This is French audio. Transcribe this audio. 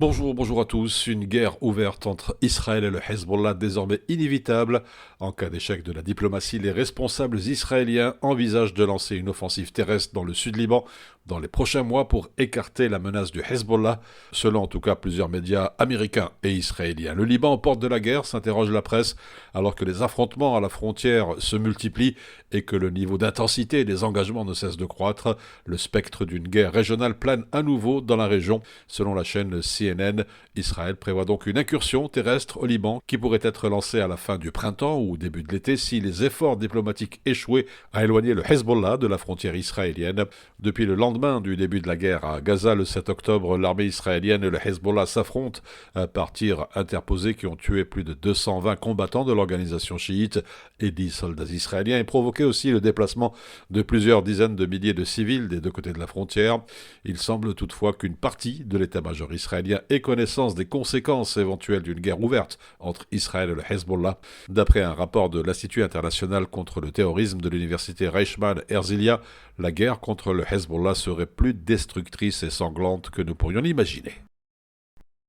Bonjour à tous. Une guerre ouverte entre Israël et le Hezbollah désormais inévitable. En cas d'échec de la diplomatie, les responsables israéliens envisagent de lancer une offensive terrestre dans le sud Liban dans les prochains mois pour écarter la menace du Hezbollah, selon en tout cas plusieurs médias américains et israéliens. Le Liban aux portes de la guerre, s'interroge la presse, alors que les affrontements à la frontière se multiplient et que le niveau d'intensité des engagements ne cesse de croître. Le spectre d'une guerre régionale plane à nouveau dans la région, selon la chaîne CNN. Israël prévoit donc une incursion terrestre au Liban qui pourrait être lancée à la fin du printemps ou au début de l'été si les efforts diplomatiques échouaient à éloigner le Hezbollah de la frontière israélienne. Depuis le lendemain du début de la guerre à Gaza le 7 octobre, l'armée israélienne et le Hezbollah s'affrontent par tirs interposés qui ont tué plus de 220 combattants de l'organisation chiite et 10 soldats israéliens et provoqué aussi le déplacement de plusieurs dizaines de milliers de civils des deux côtés de la frontière. Il semble toutefois qu'une partie de l'état-major israélien ait connaissance des conséquences éventuelles d'une guerre ouverte entre Israël et le Hezbollah. D'après un rapport de l'Institut international contre le terrorisme de l'université Reichman Herzliya, la guerre contre le Hezbollah serait plus destructrice et sanglante que nous pourrions l'imaginer.